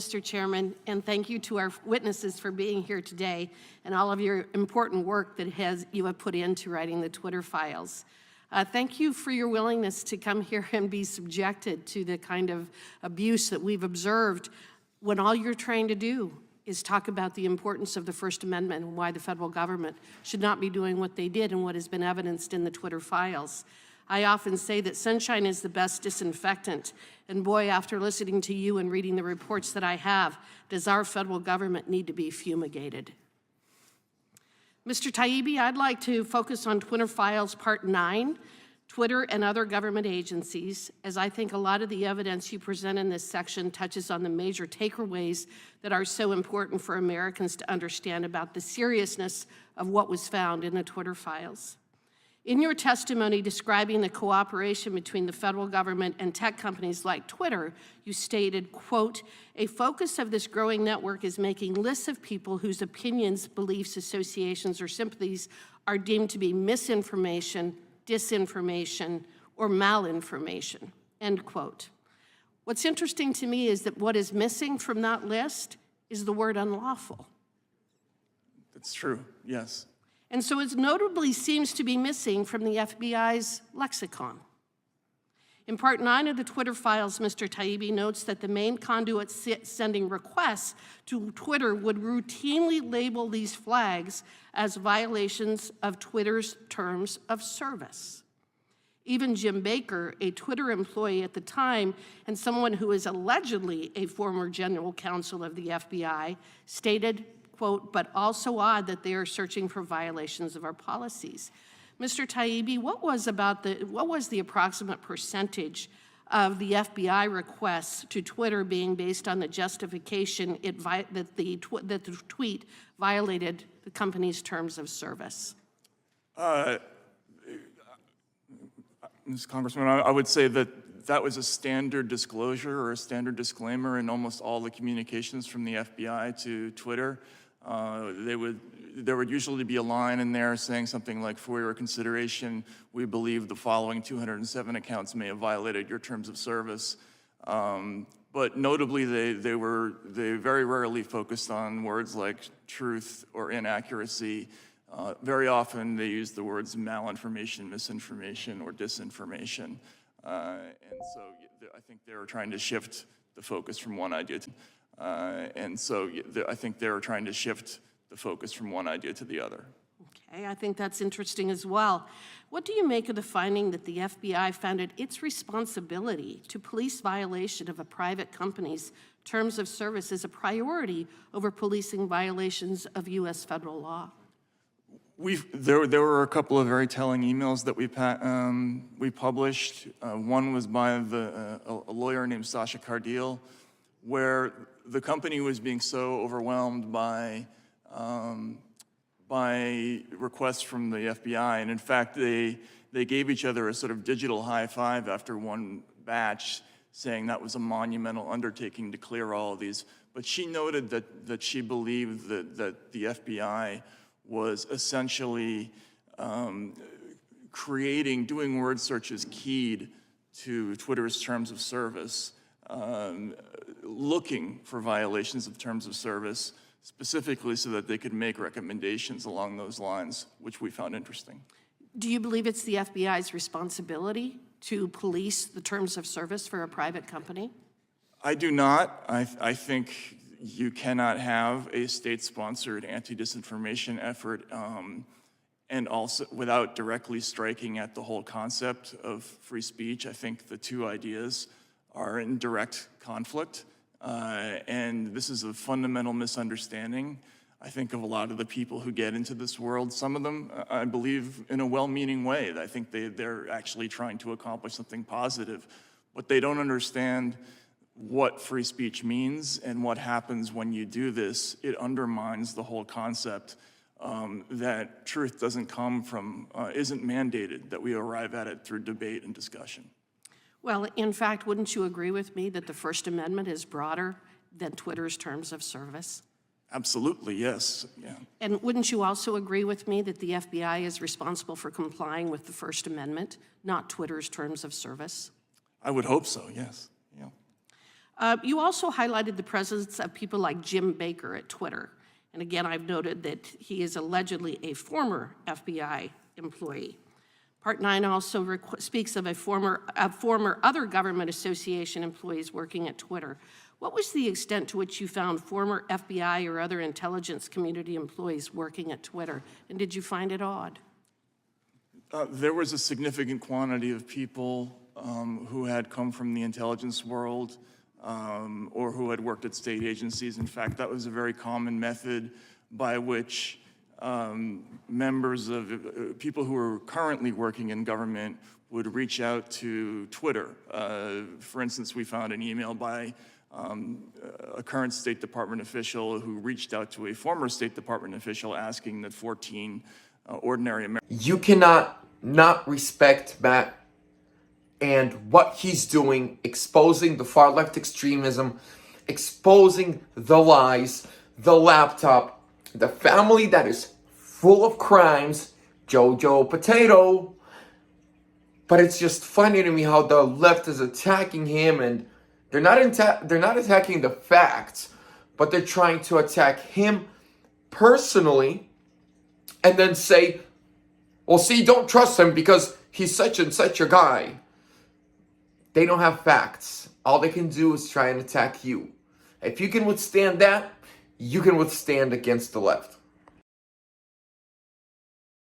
Mr. Chairman, and thank you to our witnesses for being here today and all of your important work that you have put into writing the Twitter files. Thank you for your willingness to come here and be subjected to the kind of abuse that we've observed when all you're trying to do is talk about the importance of the First Amendment and why the federal government should not be doing what they did and what has been evidenced in the Twitter files. I often say that sunshine is the best disinfectant, and boy, after listening to you and reading the reports that I have, does our federal government need to be fumigated. Mr. Taibbi, I'd like to focus on Twitter Files Part 9, Twitter and other government agencies, as I think a lot of the evidence you present in this section touches on the major takeaways that are so important for Americans to understand about the seriousness of what was found in the Twitter files. In your testimony describing the cooperation between the federal government and tech companies like Twitter, you stated, quote, "A focus of this growing network is making lists of people whose opinions, beliefs, associations, or sympathies are deemed to be misinformation, disinformation, or malinformation," end quote. What's interesting to me is that what is missing from that list is the word unlawful. That's true, yes. And so it notably seems to be missing from the FBI's lexicon. In Part 9 of the Twitter files, Mr. Taibbi notes that the main conduit sending requests to Twitter would routinely label these flags as violations of Twitter's terms of service. Even Jim Baker, a Twitter employee at the time and someone who is allegedly a former general counsel of the FBI, stated, quote, "but also odd that they are searching for violations of our policies." Mr. Taibbi, what was the approximate percentage of the FBI requests to Twitter being based on the justification that the tweet violated the company's terms of service? Ms. Congressman, I would say that that was a standard disclosure or a standard disclaimer in almost all the communications from the FBI to Twitter. There would usually be a line in there saying something like, "For your consideration, we believe the following 207 accounts may have violated your terms of service." But notably, they very rarely focused on words like truth or inaccuracy. Very often, they used the words malinformation, misinformation, or disinformation. And so I think they were trying to shift the focus from one idea to the other. Okay, I think that's interesting as well. What do you make of the finding that the FBI found it its responsibility to police violation of a private company's terms of service as a priority over policing violations of U.S. federal law? There were a couple of very telling emails that we published. One was by a lawyer named Sasha Cardile, where the company was being so overwhelmed by requests from the FBI, and in fact, they gave each other a sort of digital high five after one batch, saying that was a monumental undertaking to clear all of these. But she noted that she believed that the FBI was essentially doing word searches keyed to Twitter's terms of service, looking for violations of terms of service, specifically so that they could make recommendations along those lines, which we found interesting. Do you believe it's the FBI's responsibility to police the terms of service for a private company? I do not. I think you cannot have a state-sponsored anti-disinformation effort and also without directly striking at the whole concept of free speech. I think the two ideas are in direct conflict, and this is a fundamental misunderstanding, I think, of a lot of the people who get into this world. Some of them, I believe, in a well-meaning way. I think they're actually trying to accomplish something positive, but they don't understand what free speech means and what happens when you do this. It undermines the whole concept that truth doesn't come from, isn't mandated, that we arrive at it through debate and discussion. Well, in fact, wouldn't you agree with me that the First Amendment is broader than Twitter's terms of service? Absolutely, yes. Yeah. And wouldn't you also agree with me that the FBI is responsible for complying with the First Amendment, not Twitter's terms of service? I would hope so, yes. Yeah. You also highlighted the presence of people like Jim Baker at Twitter. And again, I've noted that he is allegedly a former FBI employee. Part 9 also speaks of former other government association employees working at Twitter. What was the extent to which you found former FBI or other intelligence community employees working at Twitter? And did you find it odd? There was a significant quantity of people who had come from the intelligence world or who had worked at state agencies. In fact, that was a very common method by which members of people who are currently working in government would reach out to Twitter. For instance, we found an email by a current State Department official who reached out to a former State Department official asking that 14 ordinary Americans. You cannot not respect Matt and what he's doing, exposing the far left extremism, exposing the lies, the laptop, the family that is full of crimes, Jojo Potato. But it's just funny to me how the left is attacking him, and they're not attacking the facts, but they're trying to attack him personally and then say, well, see, don't trust him because he's such and such a guy. They don't have facts. All they can do is try and attack you. If you can withstand that, you can withstand against the left.